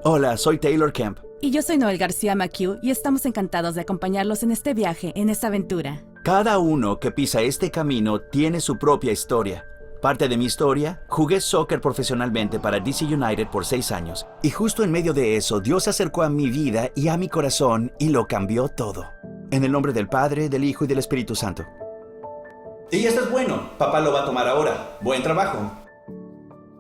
Hola, soy Taylor Kemp. Y yo soy Noel García McHugh y estamos encantados de acompañarlos en este viaje, en esta aventura. Cada uno que pisa este camino tiene su propia historia. Parte de mi historia, jugué soccer profesionalmente para DC United por 6 años. Y justo en medio de eso, Dios se acercó a mi vida y a mi corazón y lo cambió todo. En el nombre del Padre, del Hijo y del Espíritu Santo. Y esto es bueno. Papá lo va a tomar ahora. Buen trabajo.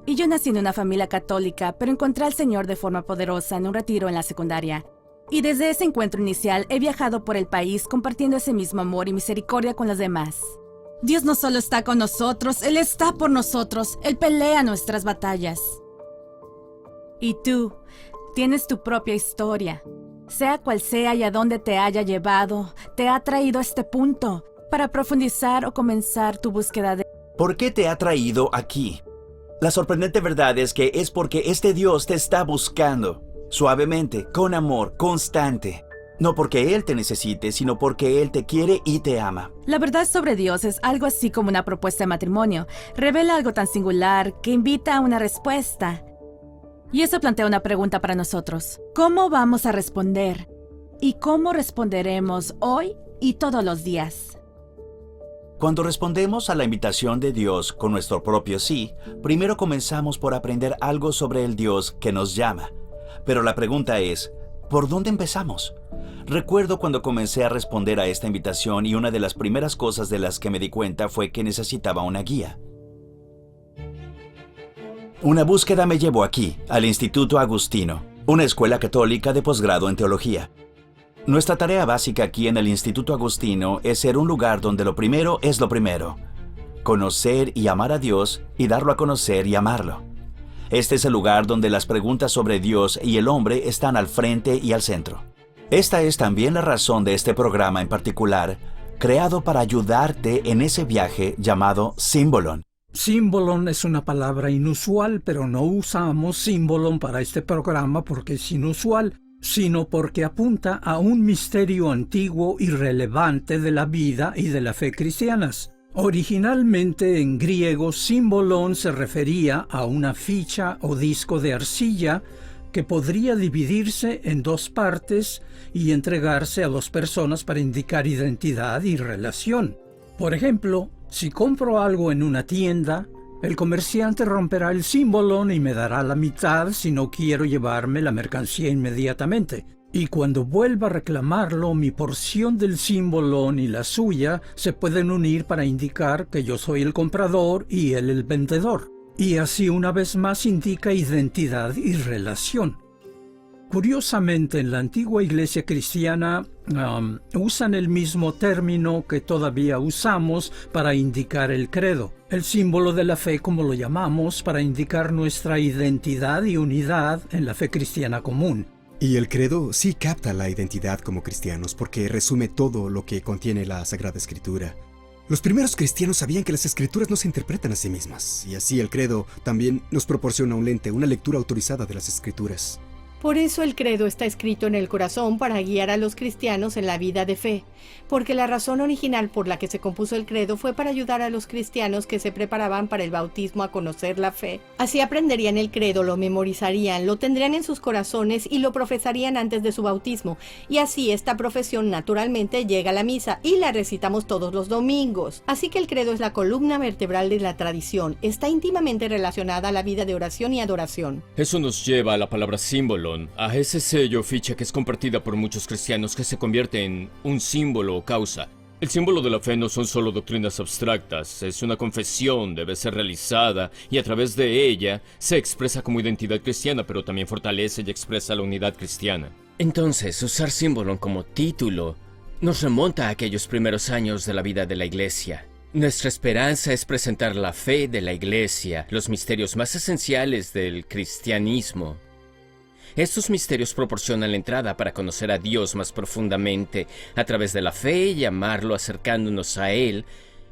Y yo nací en una familia católica, pero encontré al Señor de forma poderosa en un retiro en la secundaria. Y desde ese encuentro inicial he viajado por el país compartiendo ese mismo amor y misericordia con los demás. Dios no solo está con nosotros, Él está por nosotros. Él pelea nuestras batallas. Y tú, tienes tu propia historia. Sea cual sea y a dónde te haya llevado, te ha traído a este punto para profundizar o comenzar tu búsqueda de... ¿Por qué te ha traído aquí? La sorprendente verdad es que es porque este Dios te está buscando. Suavemente, con amor, constante. No porque Él te necesite, sino porque Él te quiere y te ama. La verdad sobre Dios es algo así como una propuesta de matrimonio. Revela algo tan singular que invita a una respuesta. Y eso plantea una pregunta para nosotros. ¿Cómo vamos a responder? ¿Y cómo responderemos hoy y todos los días? Cuando respondemos a la invitación de Dios con nuestro propio sí, primero comenzamos por aprender algo sobre el Dios que nos llama. Pero la pregunta es, ¿por dónde empezamos? Recuerdo cuando comencé a responder a esta invitación y una de las primeras cosas de las que me di cuenta fue que necesitaba una guía. Una búsqueda me llevó aquí, al Instituto Agustino, una escuela católica de posgrado en teología. Nuestra tarea básica aquí en el Instituto Agustino es ser un lugar donde lo primero es lo primero. Conocer y amar a Dios y darlo a conocer y amarlo. Este es el lugar donde las preguntas sobre Dios y el hombre están al frente y al centro. Esta es también la razón de este programa en particular, creado para ayudarte en ese viaje llamado Symbolon. Symbolon es una palabra inusual, pero no usamos Symbolon para este programa porque es inusual, sino porque apunta a un misterio antiguo y relevante de la vida y de la fe cristianas. Originalmente en griego, Symbolon se refería a una ficha o disco de arcilla que podría dividirse en dos partes y entregarse a dos personas para indicar identidad y relación. Por ejemplo, si compro algo en una tienda, el comerciante romperá el Symbolon y me dará la mitad si no quiero llevarme la mercancía inmediatamente. Y cuando vuelva a reclamarlo, mi porción del Symbolon y la suya se pueden unir para indicar que yo soy el comprador y él el vendedor. Y así una vez más indica identidad y relación. Curiosamente, en la antigua iglesia cristiana usan el mismo término que todavía usamos para indicar el credo, el símbolo de la fe como lo llamamos, para indicar nuestra identidad y unidad en la fe cristiana común. Y el credo sí capta la identidad como cristianos porque resume todo lo que contiene la Sagrada Escritura. Los primeros cristianos sabían que las Escrituras no se interpretan a sí mismas, y así el credo también nos proporciona un lente, una lectura autorizada de las Escrituras. Por eso el credo está escrito en el corazón para guiar a los cristianos en la vida de fe, porque la razón original por la que se compuso el credo fue para ayudar a los cristianos que se preparaban para el bautismo a conocer la fe. Así aprenderían el credo, lo memorizarían, lo tendrían en sus corazones y lo profesarían antes de su bautismo, y así esta profesión naturalmente llega a la misa y la recitamos todos los domingos. Así que el credo es la columna vertebral de la tradición, está íntimamente relacionada a la vida de oración y adoración. Eso nos lleva a la palabra símbolo, a ese sello o ficha que es compartida por muchos cristianos que se convierte en un símbolo o causa. El símbolo de la fe no son solo doctrinas abstractas, es una confesión, debe ser realizada y a través de ella se expresa como identidad cristiana, pero también fortalece y expresa la unidad cristiana. Entonces, usar símbolo como título nos remonta a aquellos primeros años de la vida de la Iglesia. Nuestra esperanza es presentar la fe de la Iglesia, los misterios más esenciales del cristianismo. Estos misterios proporcionan la entrada para conocer a Dios más profundamente a través de la fe y amarlo acercándonos a Él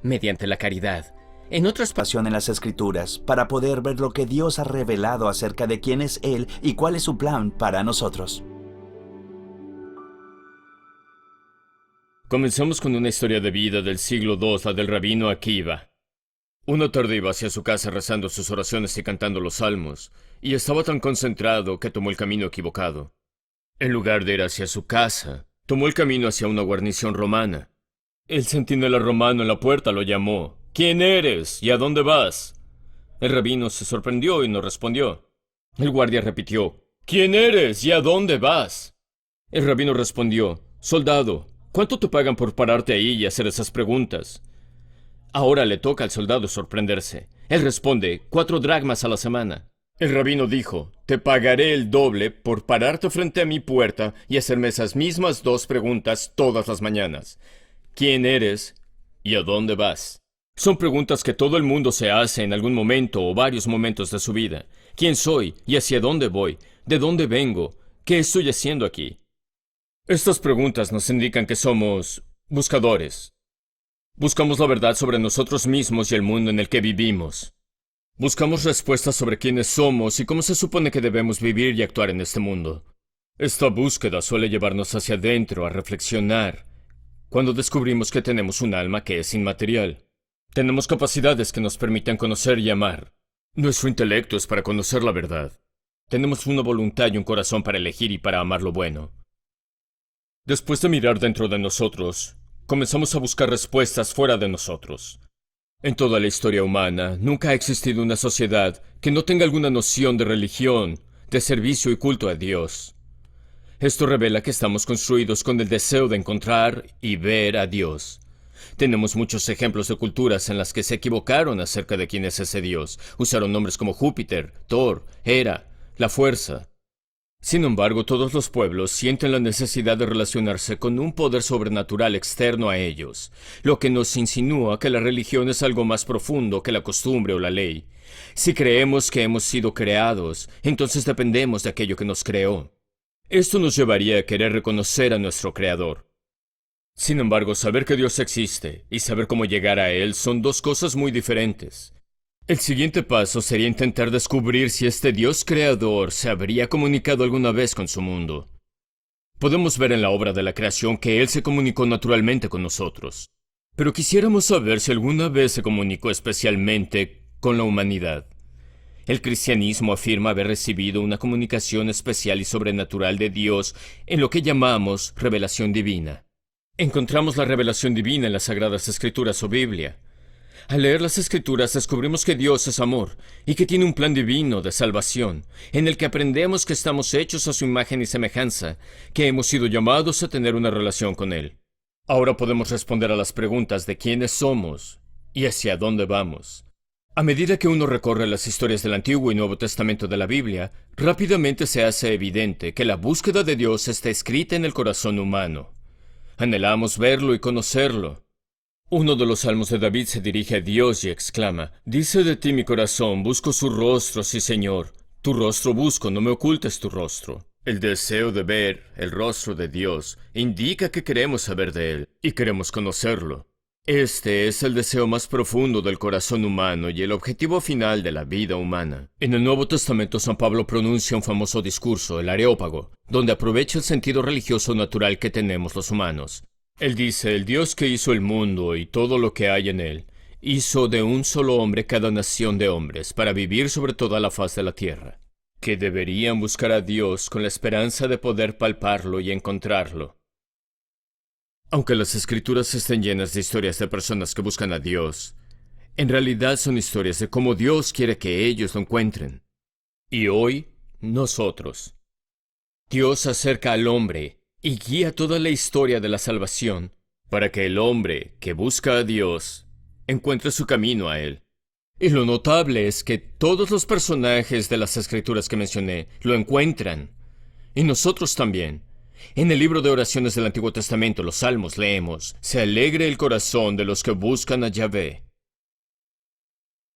mediante la caridad. En otras Pasión en las Escrituras para poder ver lo que Dios ha revelado acerca de quién es Él y cuál es su plan para nosotros. Comenzamos con una historia de vida del siglo II, la del rabino Akiva. Una tarde iba hacia su casa rezando sus oraciones y cantando los salmos, y estaba tan concentrado que tomó el camino equivocado. En lugar de ir hacia su casa, tomó el camino hacia una guarnición romana. El centinela romano en la puerta lo llamó. ¿Quién eres? ¿Y a dónde vas? El rabino se sorprendió y no respondió. El guardia repitió. ¿Quién eres? ¿Y a dónde vas? El rabino respondió. Soldado, ¿cuánto te pagan por pararte ahí y hacer esas preguntas? Ahora le toca al soldado sorprenderse. Él responde, 4 dracmas a la semana. El rabino dijo, te pagaré el doble por pararte frente a mi puerta y hacerme esas mismas 2 preguntas todas las mañanas. ¿Quién eres y a dónde vas? Son preguntas que todo el mundo se hace en algún momento o varios momentos de su vida. ¿Quién soy y hacia dónde voy? ¿De dónde vengo? ¿Qué estoy haciendo aquí? Estas preguntas nos indican que somos buscadores. Buscamos la verdad sobre nosotros mismos y el mundo en el que vivimos. Buscamos respuestas sobre quiénes somos y cómo se supone que debemos vivir y actuar en este mundo. Esta búsqueda suele llevarnos hacia adentro a reflexionar, cuando descubrimos que tenemos un alma que es inmaterial. Tenemos capacidades que nos permiten conocer y amar. Nuestro intelecto es para conocer la verdad. Tenemos una voluntad y un corazón para elegir y para amar lo bueno. Después de mirar dentro de nosotros, comenzamos a buscar respuestas fuera de nosotros. En toda la historia humana, nunca ha existido una sociedad que no tenga alguna noción de religión, de servicio y culto a Dios. Esto revela que estamos construidos con el deseo de encontrar y ver a Dios. Tenemos muchos ejemplos de culturas en las que se equivocaron acerca de quién es ese Dios. Usaron nombres como Júpiter, Thor, Hera, la fuerza. Sin embargo, todos los pueblos sienten la necesidad de relacionarse con un poder sobrenatural externo a ellos, lo que nos insinúa que la religión es algo más profundo que la costumbre o la ley. Si creemos que hemos sido creados, entonces dependemos de aquello que nos creó. Esto nos llevaría a querer reconocer a nuestro Creador. Sin embargo, saber que Dios existe y saber cómo llegar a Él son 2 cosas muy diferentes. El siguiente paso sería intentar descubrir si este Dios creador se habría comunicado alguna vez con su mundo. Podemos ver en la obra de la creación que Él se comunicó naturalmente con nosotros, pero quisiéramos saber si alguna vez se comunicó especialmente con la humanidad. El cristianismo afirma haber recibido una comunicación especial y sobrenatural de Dios en lo que llamamos revelación divina. Encontramos la revelación divina en las Sagradas Escrituras o Biblia. Al leer las Escrituras descubrimos que Dios es amor y que tiene un plan divino de salvación, en el que aprendemos que estamos hechos a su imagen y semejanza, que hemos sido llamados a tener una relación con Él. Ahora podemos responder a las preguntas de quiénes somos y hacia dónde vamos. A medida que uno recorre las historias del Antiguo y Nuevo Testamento de la Biblia, rápidamente se hace evidente que la búsqueda de Dios está escrita en el corazón humano. Anhelamos verlo y conocerlo. Uno de los salmos de David se dirige a Dios y exclama, «Dice de ti mi corazón, busco su rostro, sí Señor. Tu rostro busco, no me ocultes tu rostro». El deseo de ver el rostro de Dios indica que queremos saber de Él y queremos conocerlo. Este es el deseo más profundo del corazón humano y el objetivo final de la vida humana. En el Nuevo Testamento, San Pablo pronuncia un famoso discurso, el Areópago, donde aprovecha el sentido religioso natural que tenemos los humanos. Él dice, el Dios que hizo el mundo y todo lo que hay en él, hizo de un solo hombre cada nación de hombres para vivir sobre toda la faz de la tierra, que deberían buscar a Dios con la esperanza de poder palparlo y encontrarlo. Aunque las Escrituras estén llenas de historias de personas que buscan a Dios, en realidad son historias de cómo Dios quiere que ellos lo encuentren. Y hoy, nosotros. Dios acerca al hombre y guía toda la historia de la salvación para que el hombre que busca a Dios encuentre su camino a Él. Y lo notable es que todos los personajes de las Escrituras que mencioné lo encuentran. Y nosotros también. En el libro de oraciones del Antiguo Testamento, los Salmos, leemos, «Se alegre el corazón de los que buscan a Yahvé».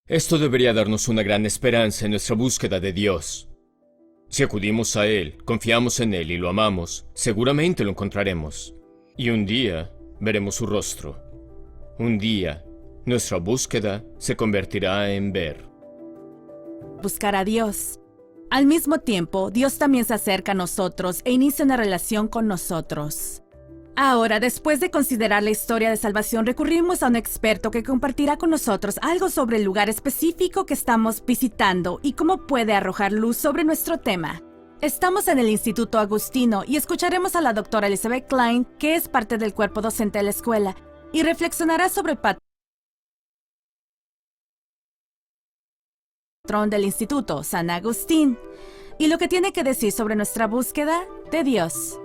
Esto debería darnos una gran esperanza en nuestra búsqueda de Dios. Si acudimos a Él, confiamos en Él y lo amamos, seguramente lo encontraremos. Y un día veremos su rostro. Un día, nuestra búsqueda se convertirá en ver. Buscar a Dios. Al mismo tiempo, Dios también se acerca a nosotros e inicia una relación con nosotros. Ahora, después de considerar la historia de salvación, recurrimos a un experto que compartirá con nosotros algo sobre el lugar específico que estamos visitando y cómo puede arrojar luz sobre nuestro tema. Estamos en el Instituto Agustino y escucharemos a la doctora Elizabeth Klein, que es parte del cuerpo docente de la escuela, y reflexionará sobre el patrón del Instituto, San Agustín, y lo que tiene que decir sobre nuestra búsqueda de Dios.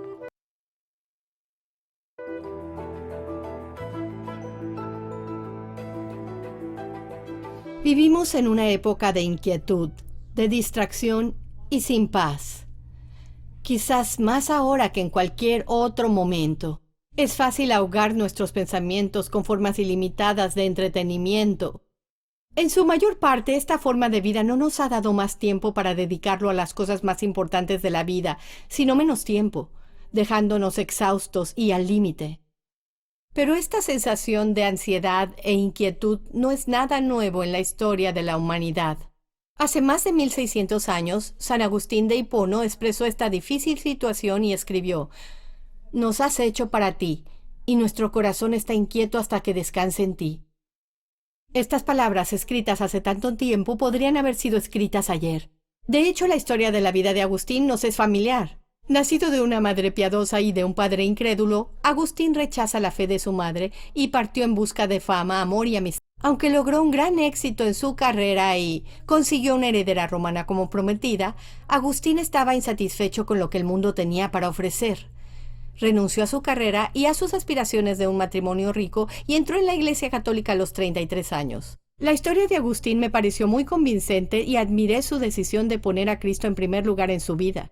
Vivimos en una época de inquietud, de distracción y sin paz. Quizás más ahora que en cualquier otro momento. Es fácil ahogar nuestros pensamientos con formas ilimitadas de entretenimiento. En su mayor parte, esta forma de vida no nos ha dado más tiempo para dedicarlo a las cosas más importantes de la vida, sino menos tiempo, dejándonos exhaustos y al límite. Pero esta sensación de ansiedad e inquietud no es nada nuevo en la historia de la humanidad. Hace más de 1600 años, San Agustín de Hipono expresó esta difícil situación y escribió: «Nos has hecho para ti, y nuestro corazón está inquieto hasta que descanse en ti». Estas palabras, escritas hace tanto tiempo, podrían haber sido escritas ayer. De hecho, la historia de la vida de Agustín nos es familiar. Nacido de una madre piadosa y de un padre incrédulo, Agustín rechaza la fe de su madre y partió en busca de fama, amor y amistad. Aunque logró un gran éxito en su carrera y consiguió una heredera romana como prometida, Agustín estaba insatisfecho con lo que el mundo tenía para ofrecer. Renunció a su carrera y a sus aspiraciones de un matrimonio rico y entró en la Iglesia Católica a los 33 años. La historia de Agustín me pareció muy convincente y admiré su decisión de poner a Cristo en primer lugar en su vida.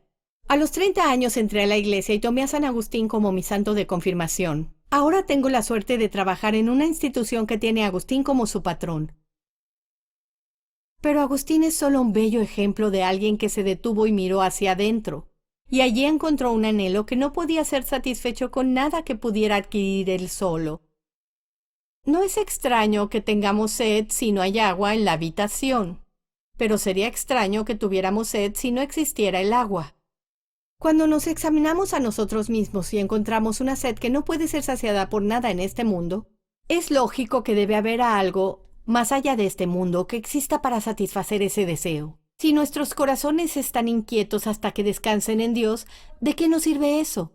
A los 30 años entré a la iglesia y tomé a San Agustín como mi santo de confirmación. Ahora tengo la suerte de trabajar en una institución que tiene a Agustín como su patrón. Pero Agustín es solo un bello ejemplo de alguien que se detuvo y miró hacia adentro, y allí encontró un anhelo que no podía ser satisfecho con nada que pudiera adquirir él solo. No es extraño que tengamos sed si no hay agua en la habitación, pero sería extraño que tuviéramos sed si no existiera el agua. Cuando nos examinamos a nosotros mismos y encontramos una sed que no puede ser saciada por nada en este mundo, es lógico que debe haber algo más allá de este mundo que exista para satisfacer ese deseo. Si nuestros corazones están inquietos hasta que descansen en Dios, ¿de qué nos sirve eso?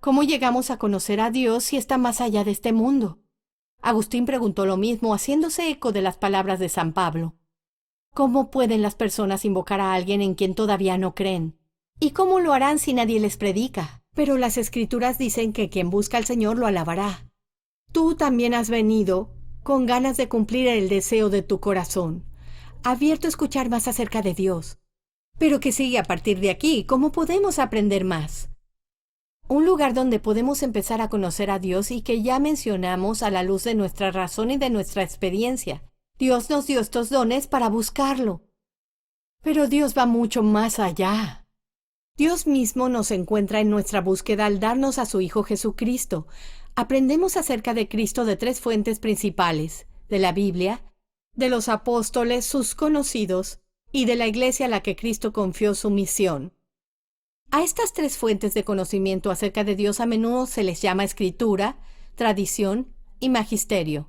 ¿Cómo llegamos a conocer a Dios si está más allá de este mundo? Agustín preguntó lo mismo, haciéndose eco de las palabras de San Pablo. ¿Cómo pueden las personas invocar a alguien en quien todavía no creen? ¿Y cómo lo harán si nadie les predica? Pero las Escrituras dicen que quien busca al Señor lo alabará. Tú también has venido con ganas de cumplir el deseo de tu corazón, abierto a escuchar más acerca de Dios. Pero ¿qué sigue a partir de aquí? ¿Cómo podemos aprender más? Un lugar donde podemos empezar a conocer a Dios y que ya mencionamos a la luz de nuestra razón y de nuestra experiencia. Dios nos dio estos dones para buscarlo. Pero Dios va mucho más allá. Dios mismo nos encuentra en nuestra búsqueda al darnos a su Hijo Jesucristo. Aprendemos acerca de Cristo de 3 fuentes principales: de la Biblia, de los apóstoles, sus conocidos, y de la Iglesia a la que Cristo confió su misión. A estas 3 fuentes de conocimiento acerca de Dios a menudo se les llama Escritura, tradición y magisterio.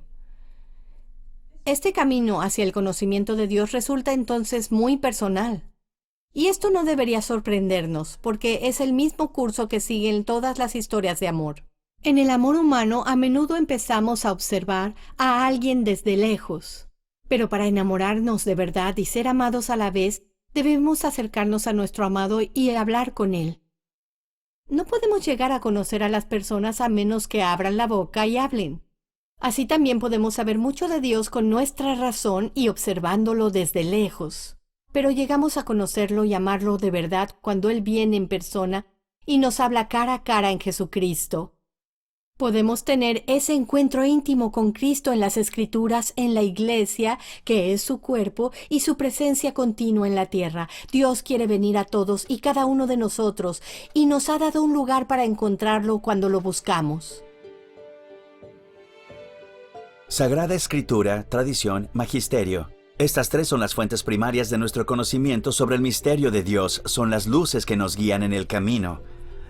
Este camino hacia el conocimiento de Dios resulta entonces muy personal. Y esto no debería sorprendernos, porque es el mismo curso que siguen todas las historias de amor. En el amor humano, a menudo empezamos a observar a alguien desde lejos. Pero para enamorarnos de verdad y ser amados a la vez, debemos acercarnos a nuestro amado y hablar con él. No podemos llegar a conocer a las personas a menos que abran la boca y hablen. Así también podemos saber mucho de Dios con nuestra razón y observándolo desde lejos. Pero llegamos a conocerlo y amarlo de verdad cuando Él viene en persona y nos habla cara a cara en Jesucristo. Podemos tener ese encuentro íntimo con Cristo en las Escrituras, en la Iglesia, que es su cuerpo, y su presencia continua en la tierra. Dios quiere venir a todos y cada uno de nosotros, y nos ha dado un lugar para encontrarlo cuando lo buscamos. Sagrada Escritura, tradición, magisterio. Estas 3 son las fuentes primarias de nuestro conocimiento sobre el misterio de Dios, son las luces que nos guían en el camino.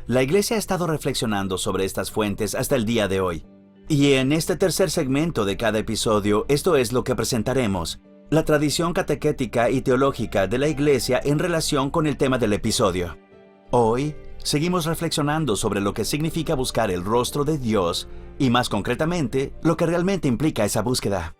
La Iglesia ha estado reflexionando sobre estas fuentes hasta el día de hoy. Y en este tercer segmento de cada episodio, esto es lo que presentaremos: la tradición catequética y teológica de la Iglesia en relación con el tema del episodio. Hoy, seguimos reflexionando sobre lo que significa buscar el rostro de Dios y, más concretamente, lo que realmente implica esa búsqueda.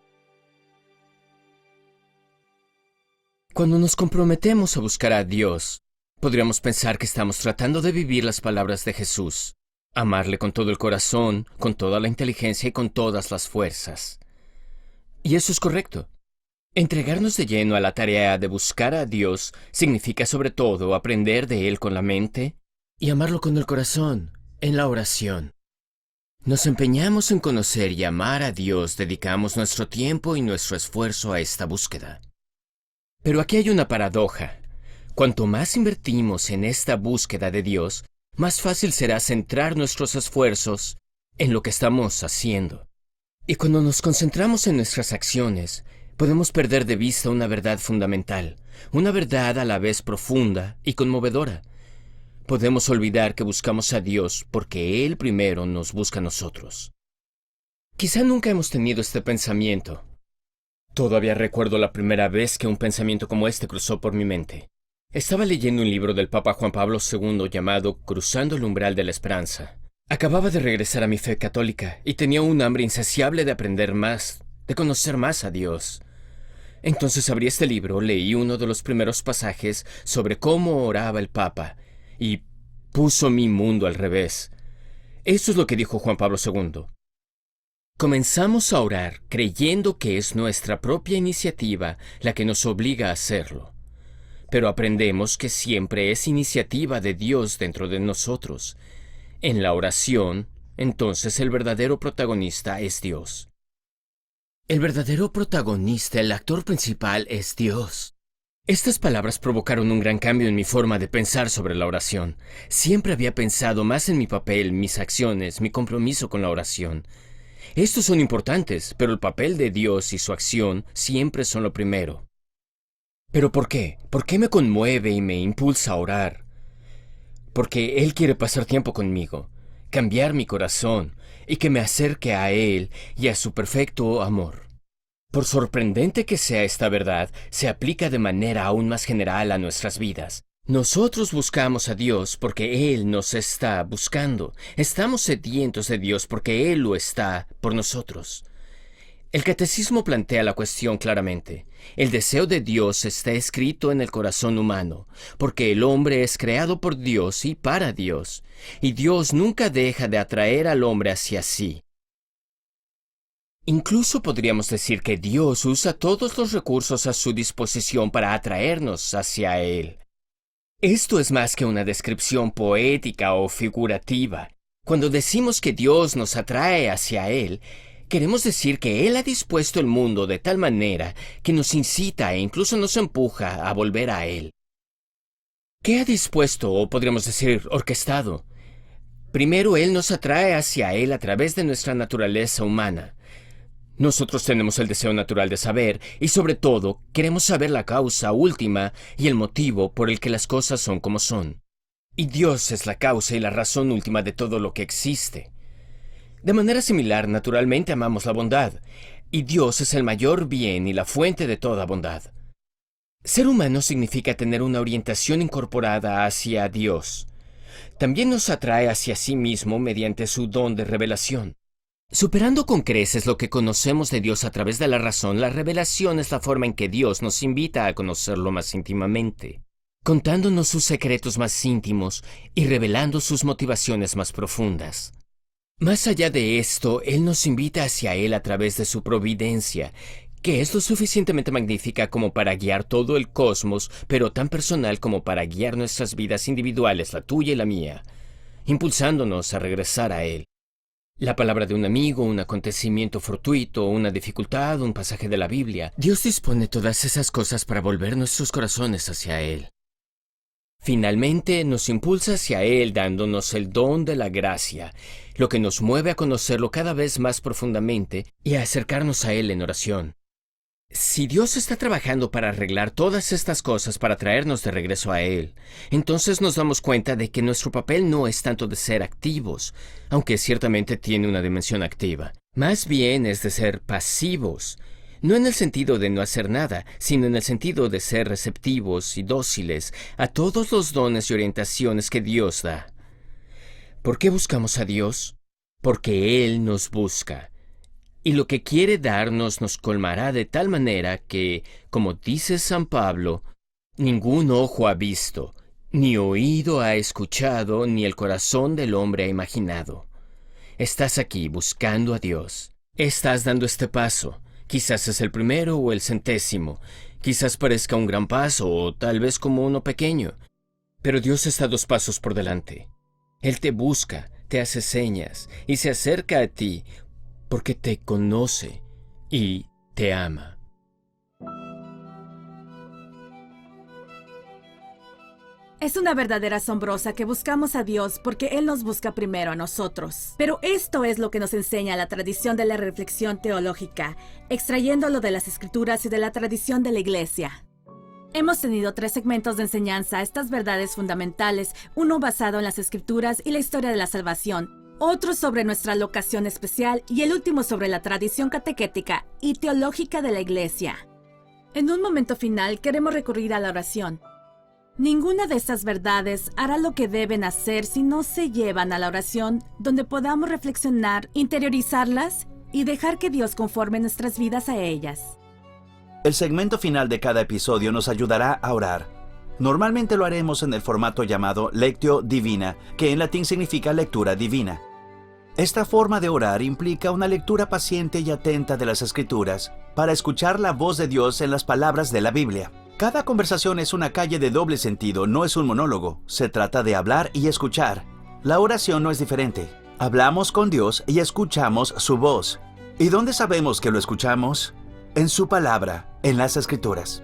Cuando nos comprometemos a buscar a Dios, podríamos pensar que estamos tratando de vivir las palabras de Jesús: amarle con todo el corazón, con toda la inteligencia y con todas las fuerzas. Y eso es correcto. Entregarnos de lleno a la tarea de buscar a Dios significa sobre todo aprender de Él con la mente y amarlo con el corazón, en la oración. Nos empeñamos en conocer y amar a Dios, dedicamos nuestro tiempo y nuestro esfuerzo a esta búsqueda. Pero aquí hay una paradoja. Cuanto más invertimos en esta búsqueda de Dios, más fácil será centrar nuestros esfuerzos en lo que estamos haciendo. Y cuando nos concentramos en nuestras acciones, podemos perder de vista una verdad fundamental, una verdad a la vez profunda y conmovedora. Podemos olvidar que buscamos a Dios porque Él primero nos busca a nosotros. Quizá nunca hemos tenido este pensamiento. Todavía recuerdo la primera vez que un pensamiento como este cruzó por mi mente. Estaba leyendo un libro del Papa Juan Pablo II llamado Cruzando el umbral de la esperanza. Acababa de regresar a mi fe católica y tenía un hambre insaciable de aprender más, de conocer más a Dios. Entonces abrí este libro, leí uno de los primeros pasajes sobre cómo oraba el Papa y puso mi mundo al revés. Eso es lo que dijo Juan Pablo II. Comenzamos a orar creyendo que es nuestra propia iniciativa la que nos obliga a hacerlo. Pero aprendemos que siempre es iniciativa de Dios dentro de nosotros. En la oración, entonces el verdadero protagonista es Dios. El verdadero protagonista, el actor principal, es Dios. Estas palabras provocaron un gran cambio en mi forma de pensar sobre la oración. Siempre había pensado más en mi papel, mis acciones, mi compromiso con la oración. Estos son importantes, pero el papel de Dios y su acción siempre son lo primero. ¿Pero por qué? ¿Por qué me conmueve y me impulsa a orar? Porque Él quiere pasar tiempo conmigo, cambiar mi corazón y que me acerque a Él y a su perfecto amor. Por sorprendente que sea esta verdad, se aplica de manera aún más general a nuestras vidas. Nosotros buscamos a Dios porque Él nos está buscando. Estamos sedientos de Dios porque Él lo está por nosotros. El catecismo plantea la cuestión claramente. El deseo de Dios está escrito en el corazón humano, porque el hombre es creado por Dios y para Dios, y Dios nunca deja de atraer al hombre hacia sí. Incluso podríamos decir que Dios usa todos los recursos a su disposición para atraernos hacia Él. Esto es más que una descripción poética o figurativa. Cuando decimos que Dios nos atrae hacia Él, queremos decir que Él ha dispuesto el mundo de tal manera que nos incita e incluso nos empuja a volver a Él. ¿Qué ha dispuesto, o podríamos decir orquestado? Primero, Él nos atrae hacia Él a través de nuestra naturaleza humana. Nosotros tenemos el deseo natural de saber y, sobre todo, queremos saber la causa última y el motivo por el que las cosas son como son. Y Dios es la causa y la razón última de todo lo que existe. De manera similar, naturalmente amamos la bondad, y Dios es el mayor bien y la fuente de toda bondad. Ser humano significa tener una orientación incorporada hacia Dios. También nos atrae hacia sí mismo mediante su don de revelación. Superando con creces lo que conocemos de Dios a través de la razón, la revelación es la forma en que Dios nos invita a conocerlo más íntimamente, contándonos sus secretos más íntimos y revelando sus motivaciones más profundas. Más allá de esto, Él nos invita hacia Él a través de su providencia, que es lo suficientemente magnífica como para guiar todo el cosmos, pero tan personal como para guiar nuestras vidas individuales, la tuya y la mía, impulsándonos a regresar a Él. La palabra de un amigo, un acontecimiento fortuito, una dificultad, un pasaje de la Biblia. Dios dispone todas esas cosas para volver nuestros corazones hacia Él. Finalmente, nos impulsa hacia Él dándonos el don de la gracia, lo que nos mueve a conocerlo cada vez más profundamente y a acercarnos a Él en oración. Si Dios está trabajando para arreglar todas estas cosas para traernos de regreso a Él, entonces nos damos cuenta de que nuestro papel no es tanto de ser activos, aunque ciertamente tiene una dimensión activa. Más bien es de ser pasivos, no en el sentido de no hacer nada, sino en el sentido de ser receptivos y dóciles a todos los dones y orientaciones que Dios da. ¿Por qué buscamos a Dios? Porque Él nos busca. Y lo que quiere darnos nos colmará de tal manera que, como dice San Pablo, ningún ojo ha visto, ni oído ha escuchado, ni el corazón del hombre ha imaginado. Estás aquí buscando a Dios. Estás dando este paso. Quizás es el primero o el 100º. Quizás parezca un gran paso o tal vez como uno pequeño. Pero Dios está 2 pasos por delante. Él te busca, te hace señas y se acerca a ti porque te conoce y te ama. Es una verdadera asombrosa que buscamos a Dios porque Él nos busca primero a nosotros. Pero esto es lo que nos enseña la tradición de la reflexión teológica, extrayéndolo de las Escrituras y de la tradición de la Iglesia. Hemos tenido 3 segmentos de enseñanza a estas verdades fundamentales, uno basado en las Escrituras y la historia de la salvación, otro sobre nuestra locación especial y el último sobre la tradición catequética y teológica de la Iglesia. En un momento final queremos recurrir a la oración. Ninguna de estas verdades hará lo que deben hacer si no se llevan a la oración, donde podamos reflexionar, interiorizarlas y dejar que Dios conforme nuestras vidas a ellas. El segmento final de cada episodio nos ayudará a orar. Normalmente lo haremos en el formato llamado Lectio Divina, que en latín significa lectura divina. Esta forma de orar implica una lectura paciente y atenta de las Escrituras para escuchar la voz de Dios en las palabras de la Biblia. Cada conversación es una calle de doble sentido, no es un monólogo. Se trata de hablar y escuchar. La oración no es diferente. Hablamos con Dios y escuchamos su voz. ¿Y dónde sabemos que lo escuchamos? En su palabra, en las Escrituras.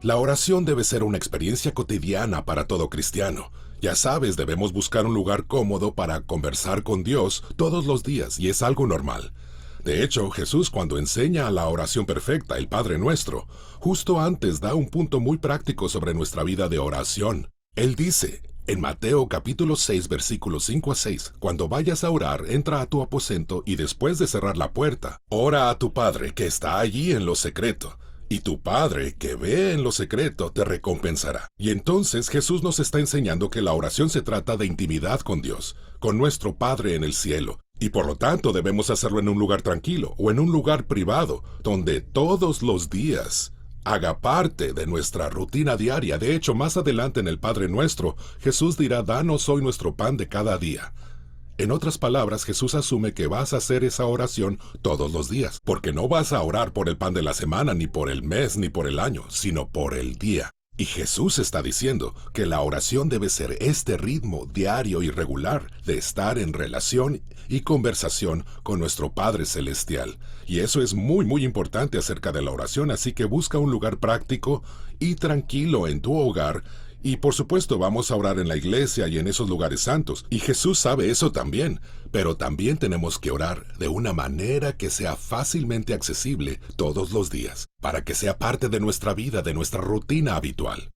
La oración debe ser una experiencia cotidiana para todo cristiano. Ya sabes, debemos buscar un lugar cómodo para conversar con Dios todos los días, y es algo normal. De hecho, Jesús, cuando enseña la oración perfecta, el Padre Nuestro, justo antes da un punto muy práctico sobre nuestra vida de oración. Él dice, en Mateo capítulo 6, versículos 5 a 6, cuando vayas a orar, entra a tu aposento y después de cerrar la puerta, ora a tu Padre que está allí en lo secreto. Y tu Padre, que ve en lo secreto, te recompensará. Y entonces Jesús nos está enseñando que la oración se trata de intimidad con Dios, con nuestro Padre en el cielo. Y por lo tanto debemos hacerlo en un lugar tranquilo o en un lugar privado, donde todos los días haga parte de nuestra rutina diaria. De hecho, más adelante en el Padre Nuestro, Jesús dirá, danos hoy nuestro pan de cada día. En otras palabras, Jesús asume que vas a hacer esa oración todos los días, porque no vas a orar por el pan de la semana, ni por el mes, ni por el año, sino por el día. Y Jesús está diciendo que la oración debe ser este ritmo diario y regular de estar en relación y conversación con nuestro Padre Celestial. Y eso es muy, muy importante acerca de la oración, así que busca un lugar práctico y tranquilo en tu hogar. Y por supuesto vamos a orar en la iglesia y en esos lugares santos, y Jesús sabe eso también, pero también tenemos que orar de una manera que sea fácilmente accesible todos los días, para que sea parte de nuestra vida, de nuestra rutina habitual.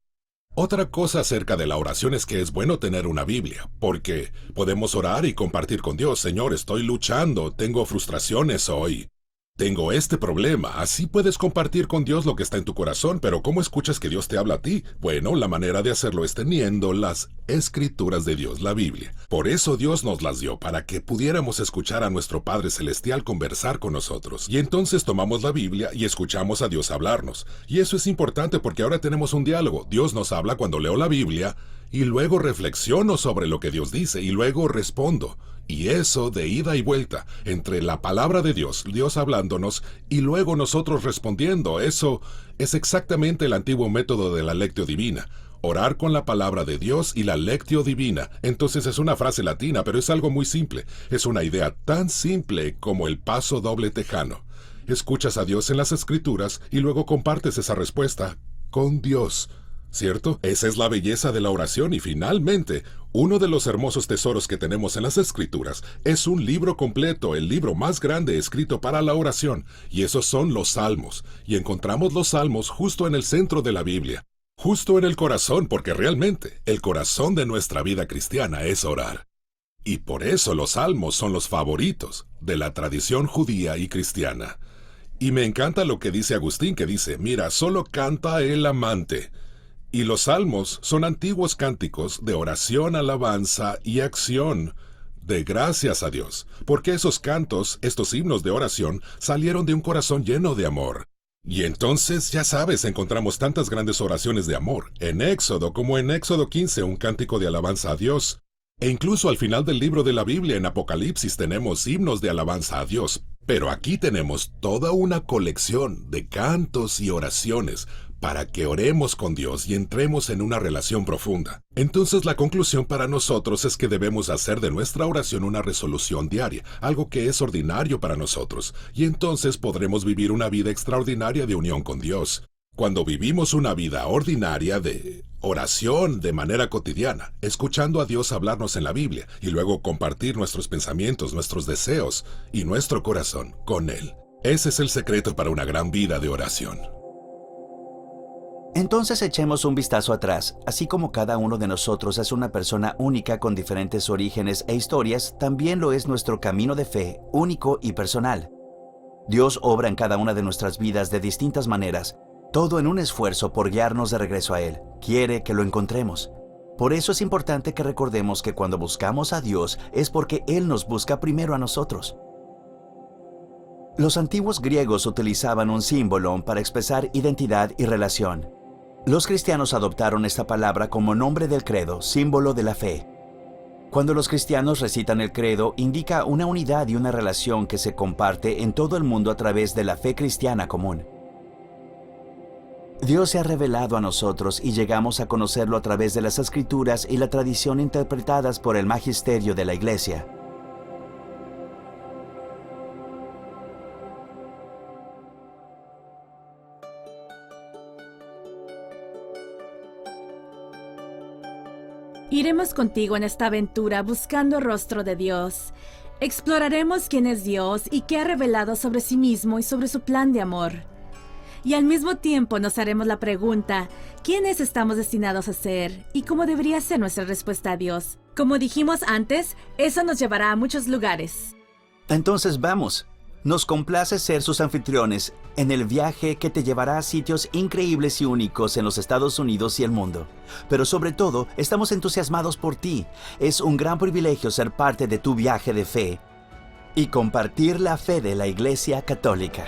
Otra cosa acerca de la oración es que es bueno tener una Biblia, porque podemos orar y compartir con Dios, Señor, estoy luchando, tengo frustraciones hoy. Tengo este problema. Así puedes compartir con Dios lo que está en tu corazón, pero ¿cómo escuchas que Dios te habla a ti? Bueno, la manera de hacerlo es teniendo las Escrituras de Dios, la Biblia. Por eso Dios nos las dio, para que pudiéramos escuchar a nuestro Padre Celestial conversar con nosotros. Y entonces tomamos la Biblia y escuchamos a Dios hablarnos. Y eso es importante porque ahora tenemos un diálogo. Dios nos habla cuando leo la Biblia, y luego reflexiono sobre lo que Dios dice, y luego respondo. Y eso de ida y vuelta, entre la palabra de Dios, Dios hablándonos, y luego nosotros respondiendo, eso es exactamente el antiguo método de la Lectio Divina. Orar con la palabra de Dios y la Lectio Divina. Entonces es una frase latina, pero es algo muy simple. Es una idea tan simple como el paso doble tejano. Escuchas a Dios en las Escrituras y luego compartes esa respuesta con Dios. ¿cierto? Esa es la belleza de la oración y finalmente, uno de los hermosos tesoros que tenemos en las Escrituras es un libro completo, el libro más grande escrito para la oración, y esos son los Salmos, y encontramos los Salmos justo en el centro de la Biblia, justo en el corazón, porque realmente el corazón de nuestra vida cristiana es orar. Y por eso los Salmos son los favoritos de la tradición judía y cristiana. Y me encanta lo que dice Agustín, que dice, mira, solo canta el amante. Y los salmos son antiguos cánticos de oración, alabanza y acción de gracias a Dios, porque esos cantos, estos himnos de oración, salieron de un corazón lleno de amor. Y entonces, ya sabes, encontramos tantas grandes oraciones de amor, en Éxodo como en Éxodo 15, un cántico de alabanza a Dios. E incluso al final del libro de la Biblia, en Apocalipsis, tenemos himnos de alabanza a Dios. Pero aquí tenemos toda una colección de cantos y oraciones para que oremos con Dios y entremos en una relación profunda. Entonces la conclusión para nosotros es que debemos hacer de nuestra oración una resolución diaria, algo que es ordinario para nosotros, y entonces podremos vivir una vida extraordinaria de unión con Dios. Cuando vivimos una vida ordinaria de oración de manera cotidiana, escuchando a Dios hablarnos en la Biblia y luego compartir nuestros pensamientos, nuestros deseos y nuestro corazón con Él. Ese es el secreto para una gran vida de oración. Entonces echemos un vistazo atrás. Así como cada uno de nosotros es una persona única con diferentes orígenes e historias, también lo es nuestro camino de fe, único y personal. Dios obra en cada una de nuestras vidas de distintas maneras, todo en un esfuerzo por guiarnos de regreso a Él. Quiere que lo encontremos. Por eso es importante que recordemos que cuando buscamos a Dios es porque Él nos busca primero a nosotros. Los antiguos griegos utilizaban un símbolo para expresar identidad y relación. Los cristianos adoptaron esta palabra como nombre del credo, símbolo de la fe. Cuando los cristianos recitan el credo, indica una unidad y una relación que se comparte en todo el mundo a través de la fe cristiana común. Dios se ha revelado a nosotros y llegamos a conocerlo a través de las Escrituras y la tradición interpretadas por el magisterio de la Iglesia. Iremos contigo en esta aventura buscando el rostro de Dios. Exploraremos quién es Dios y qué ha revelado sobre sí mismo y sobre su plan de amor. Y al mismo tiempo nos haremos la pregunta, ¿quiénes estamos destinados a ser? ¿Y cómo debería ser nuestra respuesta a Dios? Como dijimos antes, eso nos llevará a muchos lugares. Entonces vamos. Nos complace ser sus anfitriones en el viaje que te llevará a sitios increíbles y únicos en los Estados Unidos y el mundo. Pero sobre todo, estamos entusiasmados por ti. Es un gran privilegio ser parte de tu viaje de fe y compartir la fe de la Iglesia Católica.